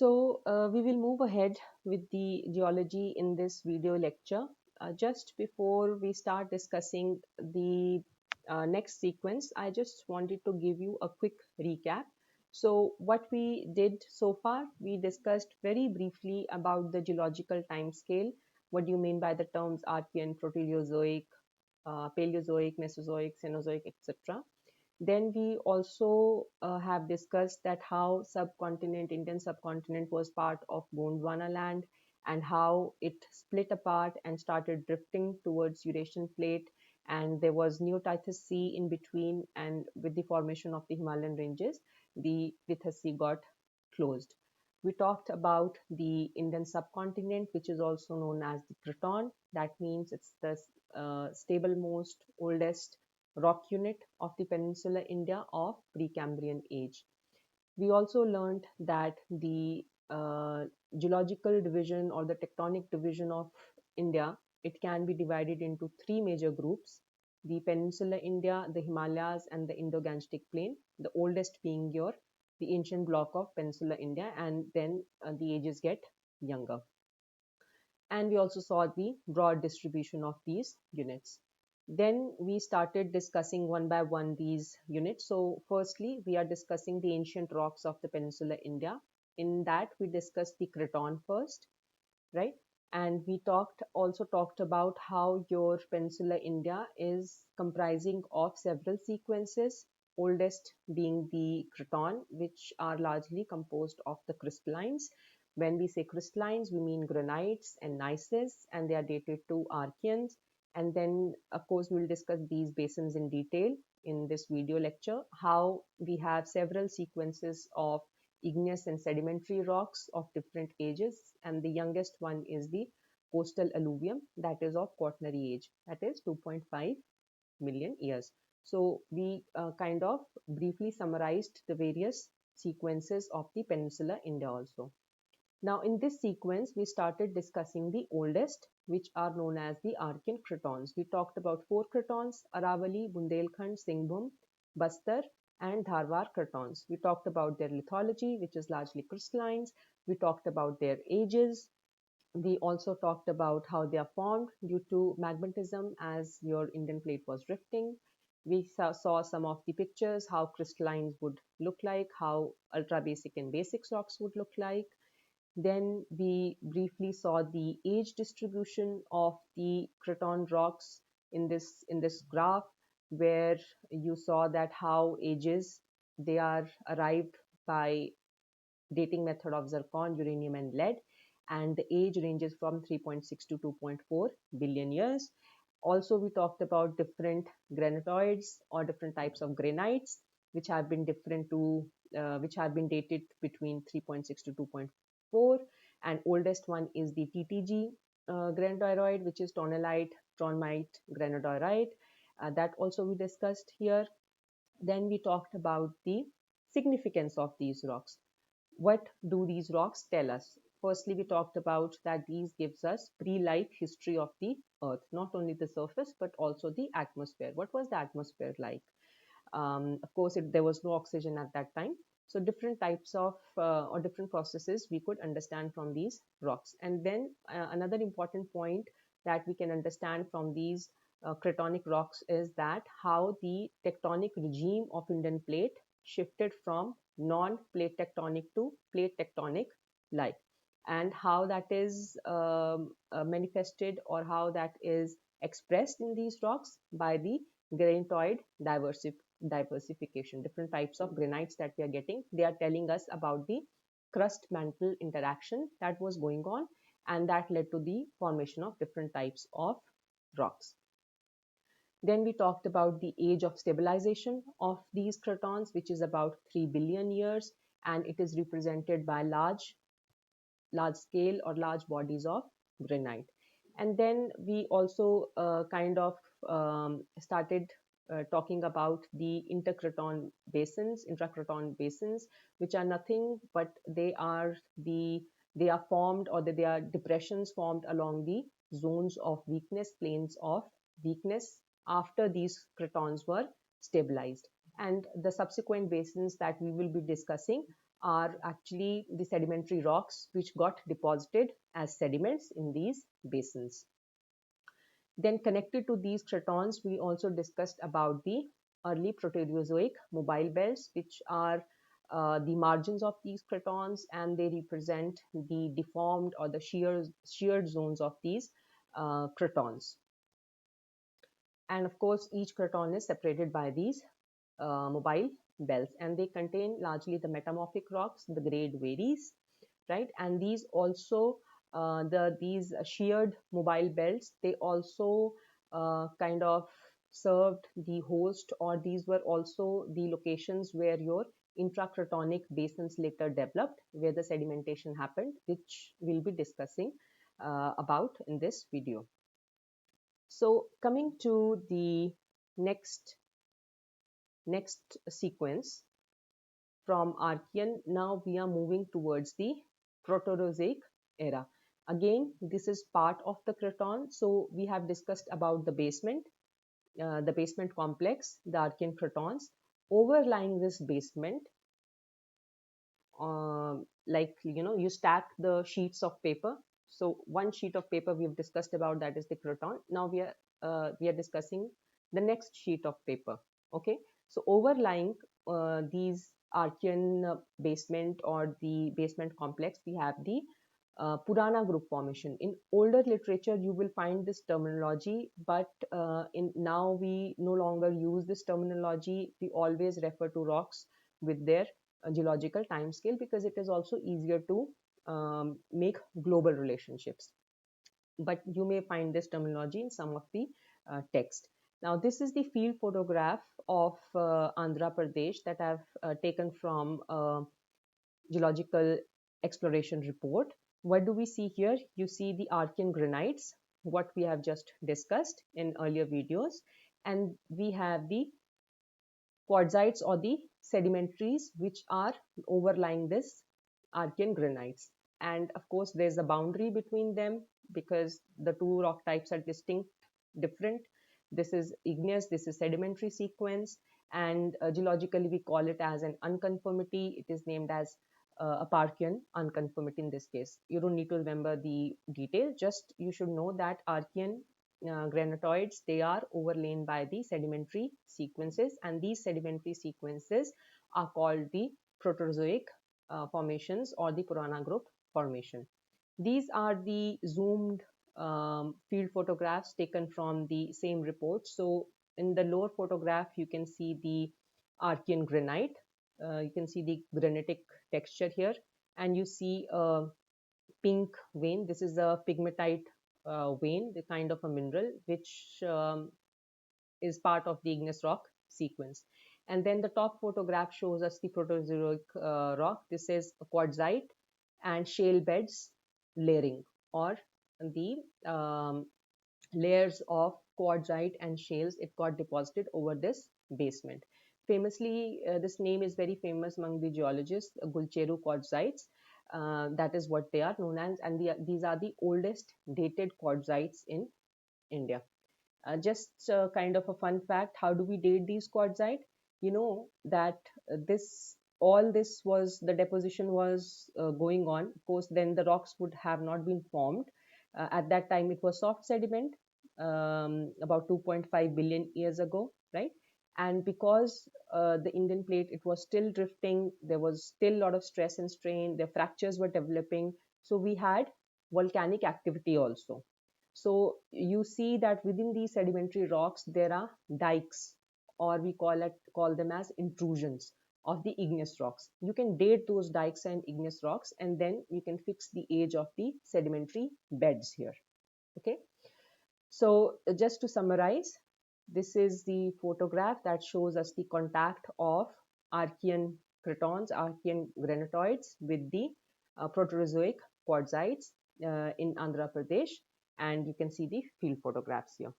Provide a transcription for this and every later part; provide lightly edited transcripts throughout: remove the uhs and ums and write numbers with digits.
We will move ahead with the geology in this video lecture. Just before we start discussing the next sequence, I just wanted to give you a quick recap. So what we did so far, we discussed very briefly about the geological time scale. What do you mean by the terms Archean, Proterozoic, Paleozoic, Mesozoic, Cenozoic, etc. Then we also have discussed that how Indian subcontinent was part of Gondwana land and how it split apart and started drifting towards Eurasian plate. And there was Neotethys Sea in between, and with the formation of the Himalayan ranges, the Tethys Sea got closed. We talked about the Indian subcontinent, which is also known as the Craton. That means it's the stable most, oldest rock unit of the Peninsular India of Precambrian age. We also learned that the geological division or the tectonic division of India, it can be divided into three major groups: the Peninsular India, the Himalayas, and the Indo-Gangetic Plain. The oldest being the ancient block of Peninsular India, and then the ages get younger. And we also saw the broad distribution of these units. Then we started discussing one by one these units. So firstly, we are discussing the ancient rocks of the Peninsular India. In that, we discussed the Craton first, right? And we also talked about how your Peninsular India is comprising of several sequences, oldest being the Craton, which are largely composed of the crystallines. When we say crystallines, we mean granites and gneisses, and they are dated to Archeans. And then, of course, we'll discuss these basins in detail in this video lecture, how we have several sequences of igneous and sedimentary rocks of different ages, and the youngest one is the coastal alluvium, that is of quaternary age, that is 2.5 million years. So we kind of briefly summarized the various sequences of the Peninsular India also. Now in this sequence, we started discussing the oldest, which are known as the Archean cratons. We talked about four cratons: Aravali, Bundelkhand, Singhbhum, Bastar, and Dharwar cratons. We talked about their lithology, which is largely crystallines. We talked about their ages. We also talked about how they are formed due to magmatism as your Indian plate was drifting. We saw some of the pictures, how crystallines would look like, how ultra basic and basic rocks would look like. Then we briefly saw the age distribution of the Craton rocks in this graph, where you saw that how ages they are arrived by dating method of zircon, uranium, and lead, and the age ranges from 3.6 to 2.4 billion years. Also, we talked about different granitoids or different types of granites, which have been which have been dated between 3.6 to 2.4, and oldest one is the TTG granodiorite, which is tonalite, tronmite granodiorite. That also we discussed here. Then we talked about the significance of these rocks. What do these rocks tell us? Firstly, we talked about that these gives us pre-life history of the earth, not only the surface but also the atmosphere. What was the atmosphere like? Of course, there was no oxygen at that time. So different types of or different processes we could understand from these rocks. And then another important point that we can understand from these cratonic rocks is that how the tectonic regime of Indian plate shifted from non-plate tectonic to plate tectonic like, and how that is manifested or how that is expressed in these rocks by the granitoid diversification. Different types of granites that we are getting, they are telling us about the crust mantle interaction that was going on, and that led to the formation of different types of rocks. Then we talked about the age of stabilization of these cratons, which is about 3 billion years, and it is represented by large scale or large bodies of granite. And then we also kind of started talking about the intracraton basins, which are nothing but they are formed, or they are depressions formed along the zones of weakness, planes of weakness, after these cratons were stabilized. And the subsequent basins that we will be discussing are actually the sedimentary rocks which got deposited as sediments in these basins. Then connected to these cratons, we also discussed about the early Proterozoic mobile belts, which are the margins of these cratons, and they represent the deformed or the sheared zones of these cratons. And of course, each craton is separated by these mobile belts, and they contain largely the metamorphic rocks. The grade varies, right? And these also these sheared mobile belts, they also kind of served the host, or these were also the locations where your intracratonic basins later developed, where the sedimentation happened, which we'll be discussing about in this video. So coming to the next sequence from Archean, now we are moving towards the Proterozoic era. Again, this is part of the craton. So we have discussed about the basement complex, the Archean cratons. Overlying this basement, like you stack the sheets of paper. So one sheet of paper we've discussed about, that is the craton. Now we are discussing the next sheet of paper. Okay, so overlying these Archean basement or the basement complex, we have the Purana Group formation. In older literature, you will find this terminology, but in now we no longer use this terminology. We always refer to rocks with their geological time scale, because it is also easier to make global relationships. But you may find this terminology in some of the text. Now, this is the field photograph of Andhra Pradesh that I've taken from geological exploration report. What do we see here? You see the Archean granites, what we have just discussed in earlier videos, and we have the quartzites or the sedimentaries which are overlying this Archean granites. And of course, there's a boundary between them because the two rock types are distinct, different. This is igneous, this is sedimentary sequence, and geologically we call it as an unconformity. It is named as a Parkyan unconformity in this case. You don't need to remember the detail, just you should know that Archean granitoids, they are overlain by the sedimentary sequences, and these sedimentary sequences are called the Proterozoic formations or the Purana Group formation. These are the zoomed field photographs taken from the same report. So in the lower photograph, you can see the Archean granite. You can see the granitic texture here, and you see a pink vein. This is a pegmatite vein, the kind of a mineral which is part of the igneous rock sequence. And then the top photograph shows us the Proterozoic rock. This is a quartzite and shale beds layering, or the layers of quartzite and shales. It got deposited over this basement. Famously, this name is very famous among the geologists, Gulcheru quartzites. That is what they are known as, and these are the oldest dated quartzites in India. Just kind of a fun fact, how do we date these quartzite? You know that all this was, the deposition was going on. Of course, then the rocks would have not been formed. At that time, it was soft sediment, about 2.5 billion years ago, right? And because the Indian plate, it was still drifting, there was still a lot of stress and strain, the fractures were developing. So we had volcanic activity also. So you see that within these sedimentary rocks, there are dikes, or we call them as intrusions of the igneous rocks. You can date those dikes and igneous rocks, and then you can fix the age of the sedimentary beds here. Okay. So just to summarize, this is the photograph that shows us the contact of Archean cratons, Archean granitoids with the Proterozoic quartzites in Andhra Pradesh, and you can see the field photographs here.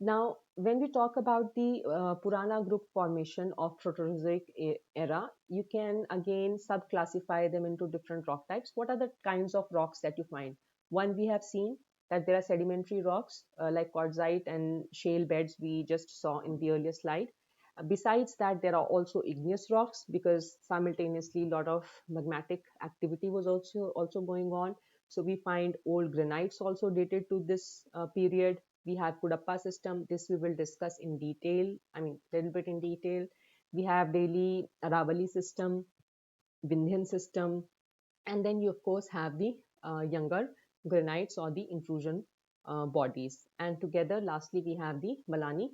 Now, when we talk about the Purana group formation of Proterozoic era, you can again subclassify them into different rock types. What are the kinds of rocks that you find? One, we have seen that there are sedimentary rocks like quartzite and shale beds we just saw in the earlier slide. Besides that, there are also igneous rocks, because simultaneously a lot of magmatic activity was also going on. So we find old granites also dated to this period. We have Kudappa system. This we will discuss in detail. I mean, a little bit in detail. We have Delhi Aravali system, Vindhyan system, and then you of course have the younger granites or the intrusion bodies. And together, lastly, we have the Malani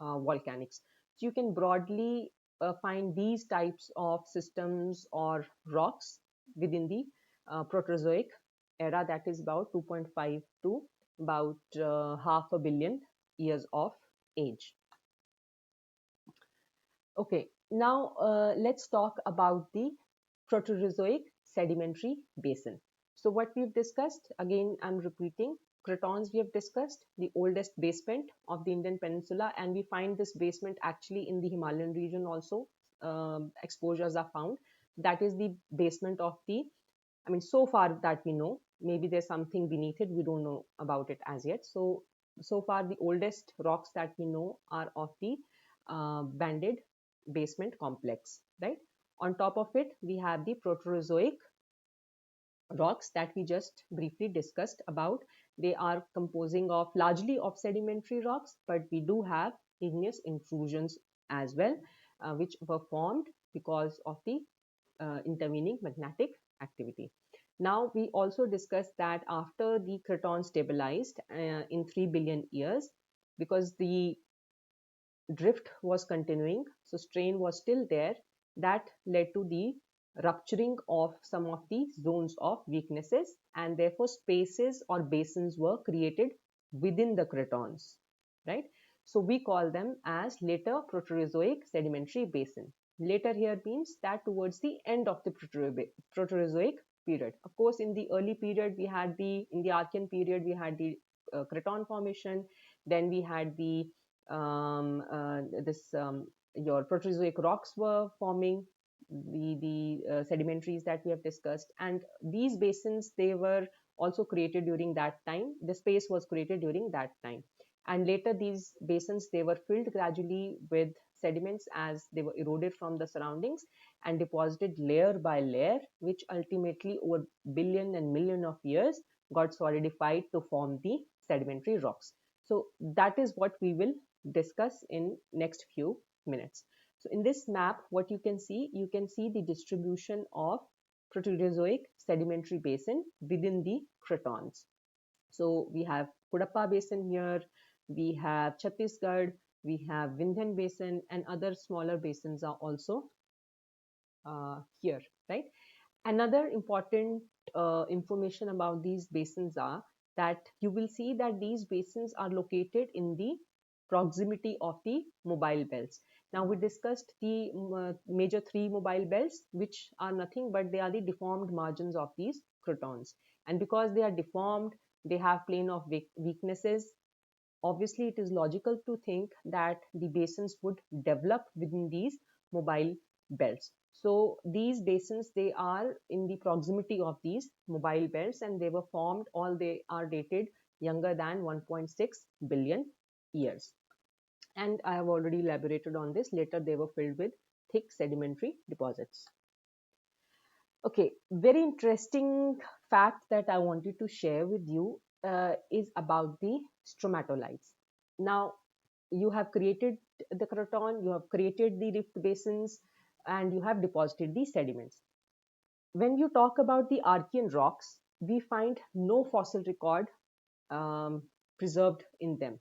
volcanics. So you can broadly find these types of systems or rocks within the Proterozoic era, that is about 2.5 to about half a billion years of age. Okay, now let's talk about the Proterozoic sedimentary basin. So what we've discussed, again, I'm repeating, Cratons we have discussed, the oldest basement of the Indian peninsula, and we find this basement actually in the Himalayan region also. Exposures are found. That is the basement of the, I mean, so far that we know, maybe there's something beneath it, we don't know about it as yet. So far the oldest rocks that we know are of the banded basement complex, right? On top of it, we have the Proterozoic rocks that we just briefly discussed about. They are composing of largely of sedimentary rocks, but we do have igneous intrusions as well, which were formed because of the intervening magnetic activity. Now, we also discussed that after the Craton stabilized in 3 billion years, because the drift was continuing, so strain was still there, that led to the rupturing of some of the zones of weaknesses, and therefore spaces or basins were created within the cratons, right? So we call them as later Proterozoic sedimentary basin. Later here means that towards the end of the Proterozoic period. Of course, in the early period, in the Archean period, we had the craton formation, then we had the this your Proterozoic rocks were forming, the sedimentaries that we have discussed, and these basins, they were also created during that time. The space was created during that time, and later these basins, they were filled gradually with sediments as they were eroded from the surroundings and deposited layer by layer, which ultimately over billion and million of years got solidified to form the sedimentary rocks. So that is what we will discuss in next few minutes. So in this map, what you can see the distribution of Proterozoic sedimentary basin within the cratons. So we have Kudappa basin here, we have Chhattisgarh, we have Vindhyan basin, and other smaller basins are also here, right? Another important information about these basins are that you will see that these basins are located in the proximity of the mobile belts. Now we discussed the major three mobile belts, which are nothing but they are the deformed margins of these cratons. And because they are deformed, they have plane of weaknesses. Obviously, it is logical to think that the basins would develop within these mobile belts. So these basins, they are in the proximity of these mobile belts, and they were formed, all they are dated younger than 1.6 billion years. And I have already elaborated on this. Later, they were filled with thick sedimentary deposits. Okay, very interesting fact that I wanted to share with you is about the stromatolites. Now, you have created the craton, you have created the rift basins, and you have deposited the sediments. When you talk about the Archean rocks, we find no fossil record um, preserved in them.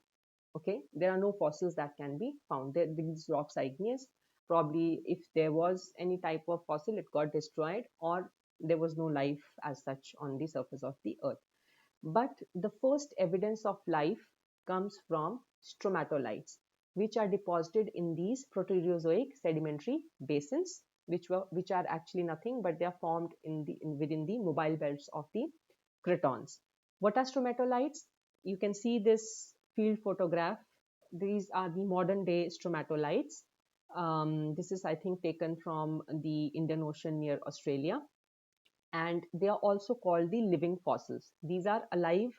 Okay, there are no fossils that can be found. These rocks are igneous. Probably, if there was any type of fossil, it got destroyed, or there was no life as such on the surface of the earth. But the first evidence of life comes from stromatolites, which are deposited in these Proterozoic sedimentary basins, which are actually nothing but they are formed within the mobile belts of the cratons. What are stromatolites? You can see this field photograph. These are the modern day stromatolites. This is, I think, taken from the Indian Ocean near Australia, and they are also called the living fossils. These are alive,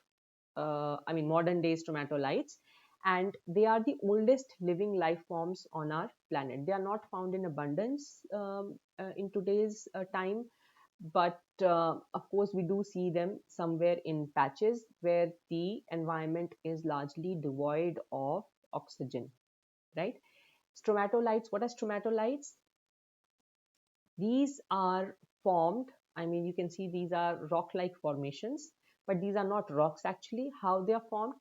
I mean, modern day stromatolites, and they are the oldest living life forms on our planet. They are not found in abundance in today's time, but of course we do see them somewhere in patches where the environment is largely devoid of oxygen, right? Stromatolites, what are stromatolites? These are formed, I mean, you can see these are rock-like formations, but these are not rocks actually. How they are formed?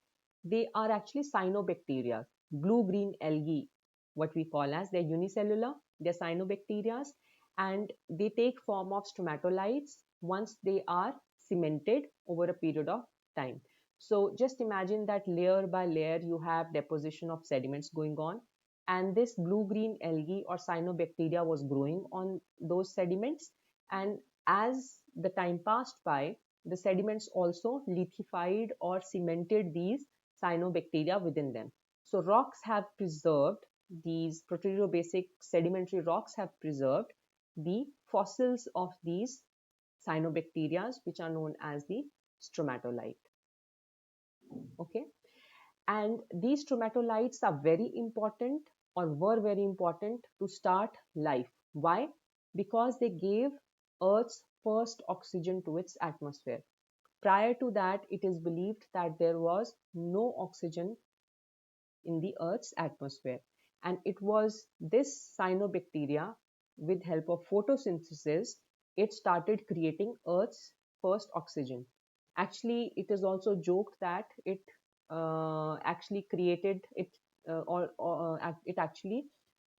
They are actually cyanobacteria, blue-green algae, what we call as, they're unicellular, they're cyanobacteria, and they take form of stromatolites once they are cemented over a period of time. So just imagine that layer by layer you have deposition of sediments going on, and this blue-green algae or cyanobacteria was growing on those sediments, and as the time passed by, the sediments also lithified or cemented these cyanobacteria within them. So rocks have preserved, these proterobasic sedimentary rocks have preserved the fossils of these cyanobacteria, which are known as the stromatolite. Okay, and these stromatolites are very important, or were very important, to start life. Why? Because they gave Earth's first oxygen to its atmosphere. Prior to that, it is believed that there was no oxygen in the Earth's atmosphere. And it was this cyanobacteria, with help of photosynthesis, it started creating Earth's first oxygen. Actually, it is also joked that it actually created it, or it actually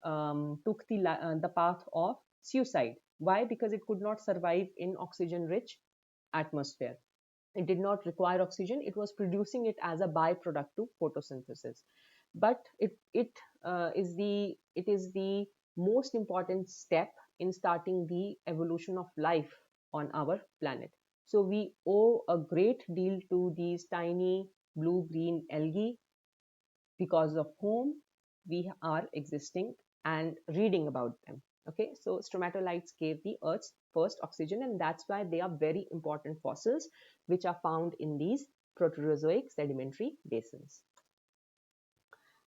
took the path of suicide. Why? Because it could not survive in oxygen-rich atmosphere. It did not require oxygen. It was producing it as a byproduct to photosynthesis. But it is the most important step in starting the evolution of life on our planet. So we owe a great deal to these tiny blue-green algae, because of whom we are existing and reading about them. Okay, so stromatolites gave the Earth's first oxygen, and that's why they are very important fossils which are found in these Proterozoic sedimentary basins.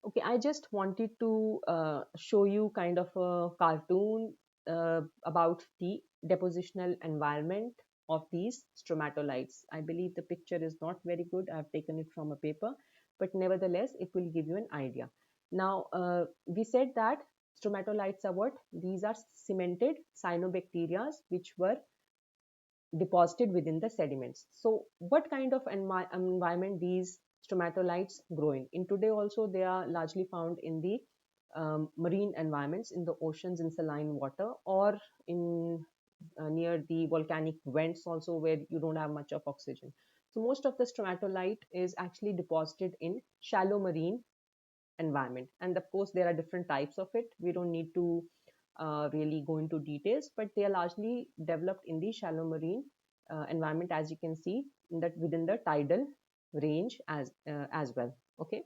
Okay, I just wanted to show you kind of a cartoon about the depositional environment of these stromatolites. I believe the picture is not very good. I've taken it from a paper, but nevertheless, it will give you an idea. Now, we said that stromatolites are what? These are cemented cyanobacteria which were deposited within the sediments. So what kind of environment these stromatolites grow in today? Also, they are largely found in the marine environments, in the oceans, in saline water, or in near the volcanic vents also, where you don't have much of oxygen. So most of the stromatolite is actually deposited in shallow marine environment, and of course there are different types of it. We don't need to really go into details, but they are largely developed in the shallow marine environment, as you can see in that within the tidal range as well. Okay,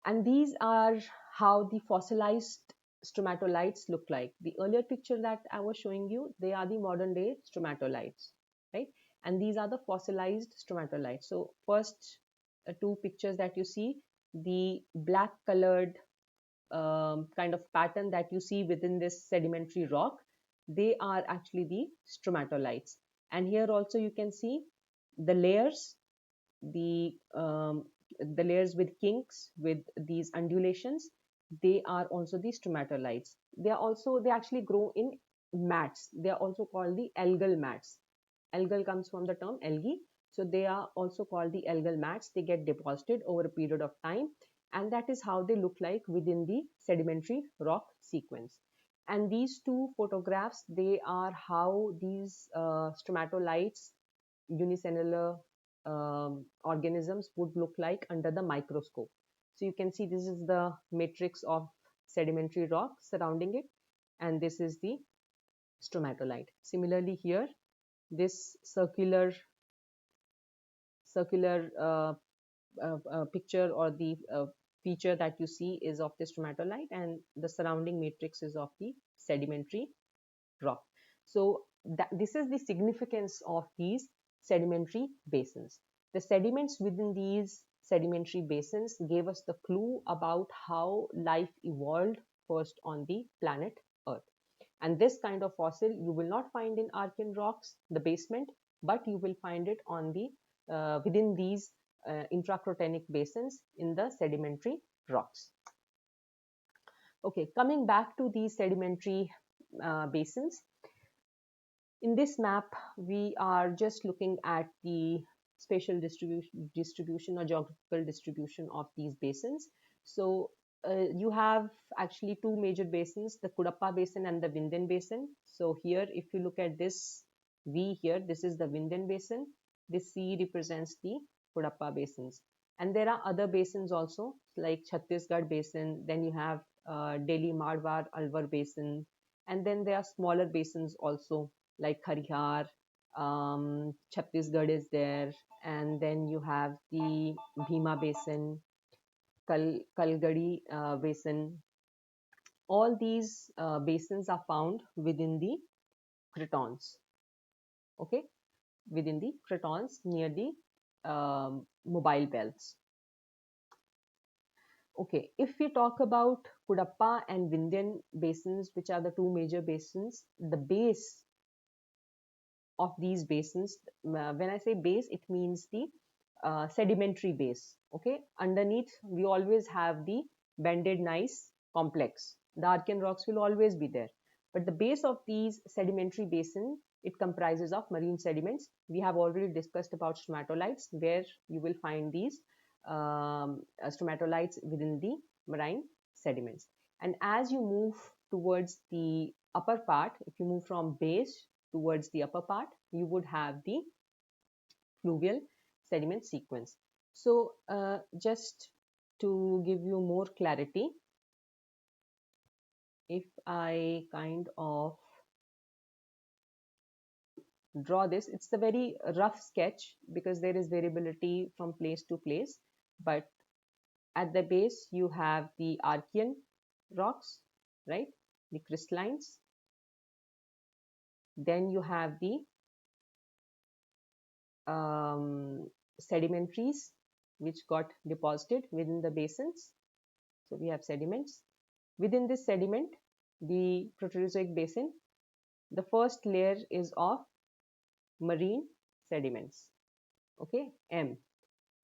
and these are how the fossilized stromatolites look like. The earlier picture that I was showing you, they are the modern day stromatolites, right? And these are the fossilized stromatolites. So first two pictures that you see, the black colored kind of pattern that you see within this sedimentary rock, they are actually the stromatolites. And here also you can see the layers, the um, the layers with kinks, with these undulations. They are also the stromatolites. They actually grow in mats. They are also called the algal mats. Algal comes from the term algae, so they are also called the algal mats. They get deposited over a period of time, and that is how they look like within the sedimentary rock sequence. And these two photographs, they are how these stromatolites, unicellular organisms, would look like under the microscope. So you can see this is the matrix of sedimentary rock surrounding it, and this is the stromatolite. Similarly here, this circular picture, or the feature that you see, is of the stromatolite, and the surrounding matrix is of the sedimentary rock. So this is the significance of these sedimentary basins. The sediments within these sedimentary basins gave us the clue about how life evolved first on the planet Earth. And this kind of fossil you will not find in Archean rocks, the basement, but you will find it on the within these intracrotonic basins in the sedimentary rocks. Okay, coming back to these sedimentary basins. In this map, we are just looking at the spatial distribution or geographical distribution of these basins. So you have actually two major basins, the Kudappa Basin and the Vindhyan Basin. So here, if you look at this V here, this is the Vindhyan Basin. This C represents the Kudappa Basins. And there are other basins also, like Chhattisgarh Basin. Then you have Delhi Marwar Alwar Basin. And then there are smaller basins also, like Harihar, Chhattisgarh is there, and then you have the Bhima Basin, Kalgadi Basin. All these basins are found within the cratons, okay, within the cratons near the mobile belts. Okay, if we talk about Kudappa and Vindhyan basins, which are the two major basins, the base of these basins, when I say base, it means the sedimentary base. Okay, underneath we always have the banded gneiss complex. The Archean rocks will always be there, but the base of these sedimentary basin, it comprises of marine sediments. We have already discussed about stromatolites, where you will find these stromatolites within the marine sediments. And as you move towards the upper part, if you move from base towards the upper part, you would have the fluvial sediment sequence. So just to give you more clarity, if I kind of draw this, it's a very rough sketch because there is variability from place to place, but at the base you have the Archean rocks, right, the crystallines. Then you have the sedimentaries which got deposited within the basins. So we have sediments. Within this sediment, the Proterozoic basin, the first layer is of marine sediments, okay, M.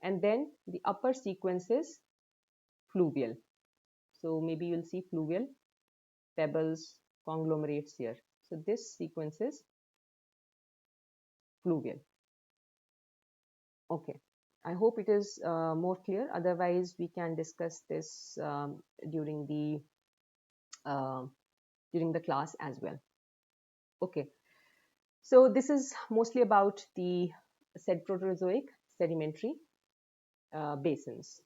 And then the upper sequence is fluvial. So maybe you'll see fluvial pebbles, conglomerates here. So this sequence is fluvial. Okay, I hope it is more clear. Otherwise, we can discuss this during the class as well. Okay, so this is mostly about the Proterozoic sedimentary basins.